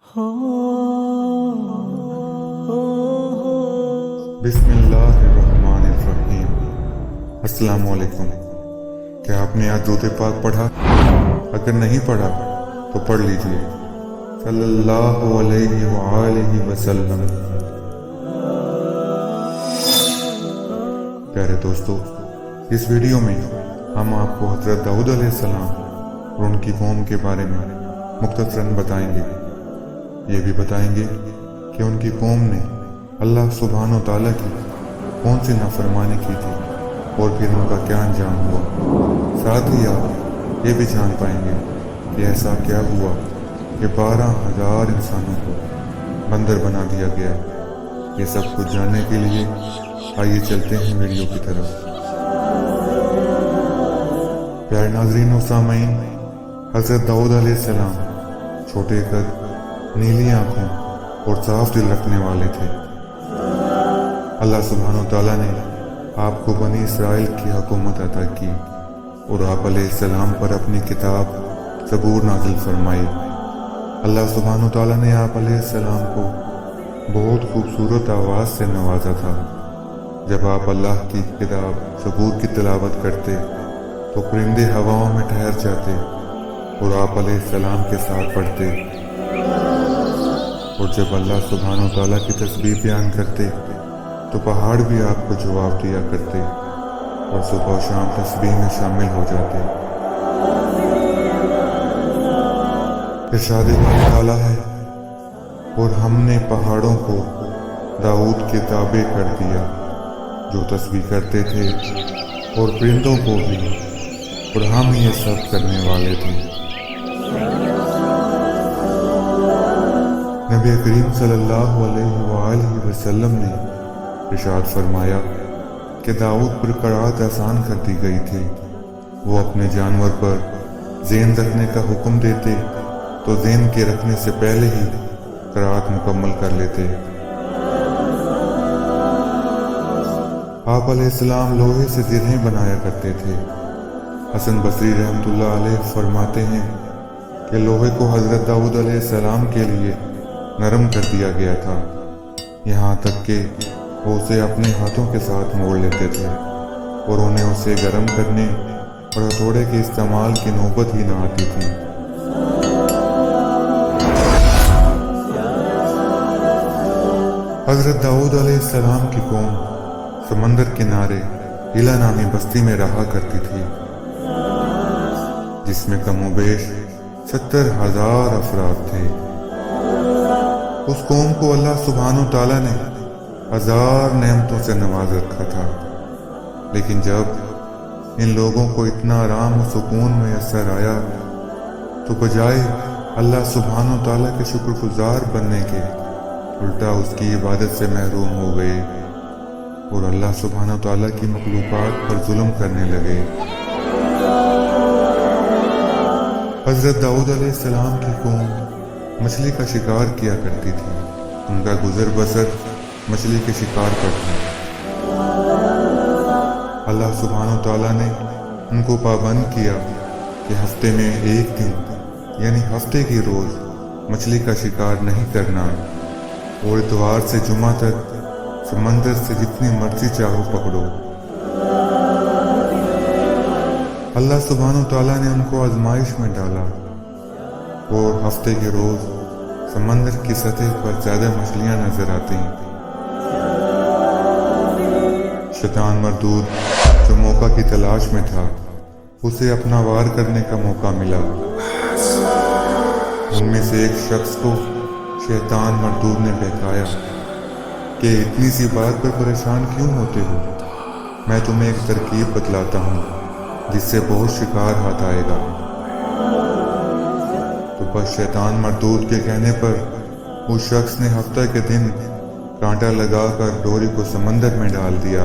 बिस्मिल्लाहिर्रहमानिर्रहीम। अस्सलामु अलैकुम। क्या आपने आज दुरूद पाक पढ़ा? अगर नहीं पढ़ा तो पढ़ लीजिए। सल्लल्लाहु अलैहि वआलिहि वसल्लम। प्यारे दोस्तों, इस वीडियो में हम आपको हज़रत दाऊद अलैहिस्सलाम और उनकी कौम के बारे में मुख्तसरन बताएंगे। ये भी बताएंगे कि उनकी कौम ने अल्लाह सुब्हानो तआला की कौन सी नाफरमानी की थी और फिर उनका क्या अंजाम हुआ। साथ ही आप ये भी जान पाएंगे कि ऐसा क्या हुआ कि 12,000 इंसानों को बंदर बना दिया गया। ये सब कुछ जानने के लिए आइए चलते हैं वीडियो की तरफ। प्यारे नाज़रीन और सामीन, हज़रत दाऊद अलैहिस्सलाम छोटे कद, नीली आंखों और साफ दिल रखने वाले थे। अल्लाह सुब्हानो तआला ने आपको बनी इसराइल की हुकूमत अता की और आप अलैहिस्सलाम पर अपनी किताब ज़बूर नाज़िल फरमाई। अल्लाह सुब्हानो तआला ने आप अलैहिस्सलाम को बहुत खूबसूरत आवाज़ से नवाजा था। जब आप अल्लाह की किताब ज़बूर की तिलावत करते तो परिंदे हवाओं में ठहर जाते और आप अलैहिस्सलाम के साथ पढ़ते। और जब अल्लाह सुब्हानो तआला की तस्बीह बयान करते तो पहाड़ भी आपको जवाब दिया करते और सुबह और शाम तस्बीह में शामिल हो जाते। इरशाद ताला है, और हमने पहाड़ों को दाऊद के ताबे कर दिया जो तस्बीह करते थे, और परिंदों को भी, और हम ये सब करने वाले थे। नबी करीम सल्लल्लाहु अलैहि वसल्लम ने इरशाद फरमाया कि दाऊद पर क़राअत आसान कर दी गई थी। वो अपने जानवर पर ज़ेन रखने का हुक्म देते तो ज़ेन के रखने से पहले ही क़राअत मुकम्मल कर लेते। आप अलैहिस्सलाम लोहे से जिरहें बनाया करते थे। हसन बसरी रहमतुल्लाह अलैह फरमाते हैं कि लोहे को हज़रत दाऊद अलैहिस्सलाम के लिए नरम कर दिया गया था, यहाँ तक कि वो उसे अपने हाथों के साथ मोड़ लेते थे और उन्हें उसे गर्म करने और हथौड़े के इस्तेमाल की नौबत ही न आती थी। हज़रत दाऊद अलैहिस्सलाम की कौम समंदर किनारे हिला नामी बस्ती में रहा करती थी, जिसमें कमोबेश 70,000 अफराद थे। उस कौम को अल्लाह सुब्हानो तआला ने 1000 नेमतों से नवाज रखा था, लेकिन जब इन लोगों को इतना आराम और सुकून मैसर आया तो बजाय अल्लाह सुब्हानो तआला के शुक्रगुजार बनने के उल्टा उसकी इबादत से महरूम हो गए और अल्लाह सुब्हानो तआला की मखलूक़ात पर जुल्म करने लगे। हज़रत दाऊद अलैहिस्सलाम की कौम मछली का शिकार किया करती थी। उनका गुजर बसर मछली के शिकार पर था। अल्लाह सुब्हानो तआला ने उनको पाबंद किया कि हफ्ते में एक दिन यानी हफ्ते की रोज मछली का शिकार नहीं करना और इतवार से जुमा तक समंदर से जितनी मर्जी चाहो पकड़ो। अल्लाह सुब्हानो तआला ने उनको आजमाइश में डाला और हफ्ते के रोज समंदर की सतह पर ज्यादा मछलियां नजर आती। शैतान मरदूद जो मौका की तलाश में था, उसे अपना वार करने का मौका मिला। उनमें से एक शख्स को शैतान मरदूद ने बहकाया कि इतनी सी बात पर परेशान क्यों होते हो, मैं तुम्हें एक तरकीब बतलाता हूँ जिससे बहुत शिकार हाथ आएगा। तो बस शैतान मरदूद के कहने पर उस शख्स ने हफ्ते के दिन कांटा लगाकर डोरी को समंदर में डाल दिया।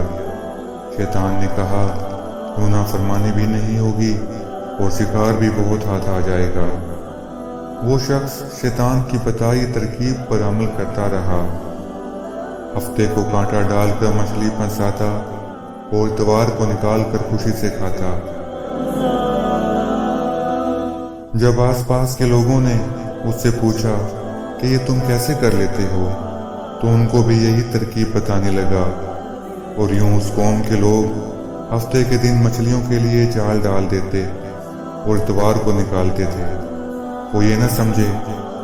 शैतान ने कहा, नाफरमानी भी नहीं होगी और शिकार भी बहुत हाथ आ जाएगा। वो शख्स शैतान की बताई तरकीब पर अमल करता रहा। हफ्ते को कांटा डालकर मछली फंसाता और इतवार को निकालकर खुशी से खाता। जब आसपास के लोगों ने उससे पूछा कि ये तुम कैसे कर लेते हो। तो उनको भी यही तरकीब बताने लगा और यूं उस कौम के लोग हफ्ते के दिन मछलियों के लिए जाल डाल देते और इतवार को निकालते थे। वो ये न समझे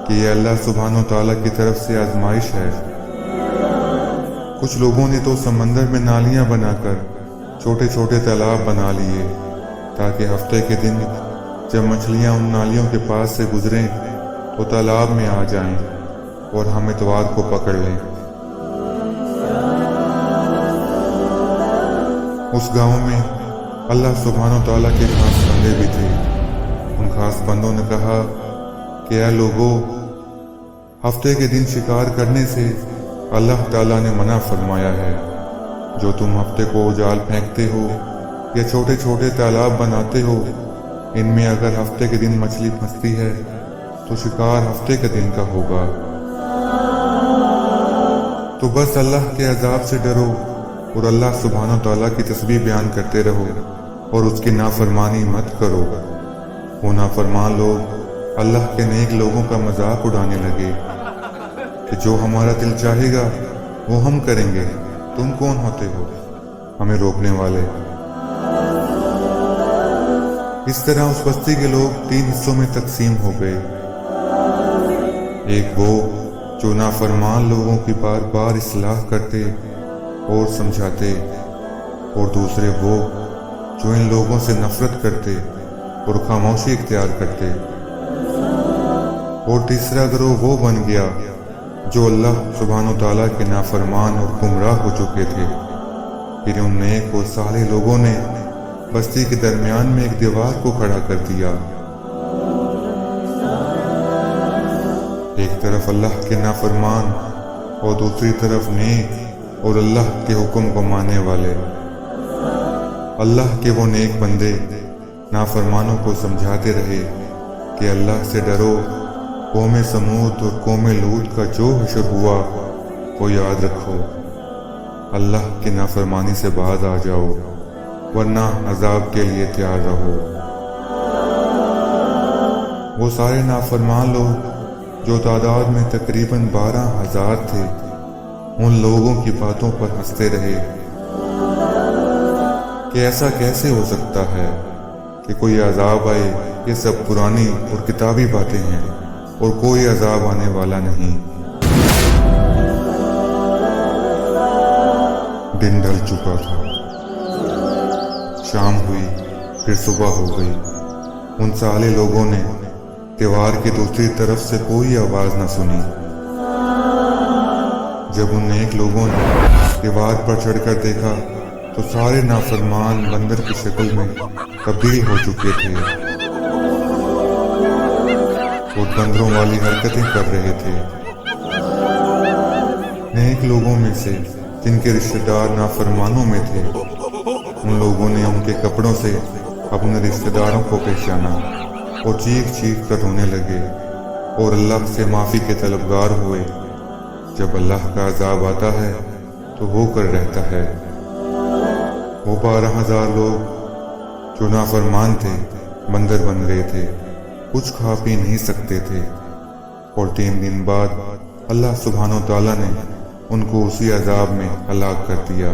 कि ये अल्लाह सुब्हानो ताला की तरफ से आजमाइश है। कुछ लोगों ने तो समंदर में नालियां बनाकर छोटे छोटे तालाब बना लिए ताकि हफ्ते के दिन जब मछलियां उन नालियों के पास से गुजरें तो तालाब में आ जाएं और हम इतवार को पकड़ लें। उस गांव में अल्लाह सुब्हानो ताला के खास बंदे भी थे। उन खास बंदों ने कहा कि ऐ लोगों, हफ्ते के दिन शिकार करने से अल्लाह ताला ने मना फरमाया है। जो तुम हफ्ते को जाल फेंकते हो या छोटे छोटे तालाब बनाते हो, इनमें अगर हफ्ते के दिन मछली फंसती है तो शिकार हफ्ते के दिन का होगा। तो बस अल्लाह के अजाब से डरो और अल्लाह सुब्हानो ताला की तस्बीह बयान करते रहो और उसकी नाफरमानी मत करो। वो नाफरमान लोग अल्लाह के नेक लोगों का मजाक उड़ाने लगे कि जो हमारा दिल चाहेगा वो हम करेंगे, तुम कौन होते हो हमें रोकने वाले। इस तरह उस बस्ती के लोग 3 हिस्सों में तकसीम हो गए। एक वो जो नाफरमान लोगों की बार बार इस्लाह करते और समझाते, और दूसरे वो जो इन लोगों से नफरत करते और खामोशी इख्तियार करते, और तीसरा गिरोह वो बन गया जो अल्लाह सुब्हानो ताला के नाफरमान और गुमराह हो चुके थे। फिर उन नेक और साले लोगों ने बस्ती के दरमियान में एक दीवार को खड़ा कर दिया। एक तरफ अल्लाह के नाफरमान और दूसरी तरफ नेक और अल्लाह के हुक्म को मानने वाले। अल्लाह के वो नेक बंदे नाफरमानों को समझाते रहे कि अल्लाह से डरो, कौम समूद और कौम लूत का जो हशर हुआ वो याद रखो, अल्लाह की नाफरमानी से बाज आ जाओ वरना अजाब के लिए तैयार रहो। वो सारे नाफरमान लोग जो तादाद में तकरीबन 12,000 थे, उन लोगों की बातों पर हंसते रहे कि ऐसा कैसे हो सकता है कि कोई अजाब आए। ये सब पुरानी और किताबी बातें हैं और कोई अजाब आने वाला नहीं। दिन ढल चुका था, शाम हुई, फिर सुबह हो गई। उन साले लोगों ने दीवार की दूसरी तरफ से कोई आवाज न सुनी। जब उन नेक लोगों ने दीवार पर चढ़कर देखा तो सारे नाफरमान बंदर की शक्ल में तब्दील हो चुके थे और बंदरों वाली हरकतें कर रहे थे। नेक लोगों में से जिनके रिश्तेदार नाफरमानों में थे, उन लोगों ने उनके कपड़ों से अपने रिश्तेदारों को पहचाना और चीख चीख कर रोने लगे और अल्लाह से माफ़ी के तलबगार हुए। जब अल्लाह का अजाब आता है तो वो कर रहता है। वो 12,000 लोग जो नाफरमान थे बंदर बन गए थे, कुछ खा पी नहीं सकते थे, और 3 दिन बाद अल्लाह सुब्हानो ताला ने उनको उसी अजाब में हलाक कर दिया।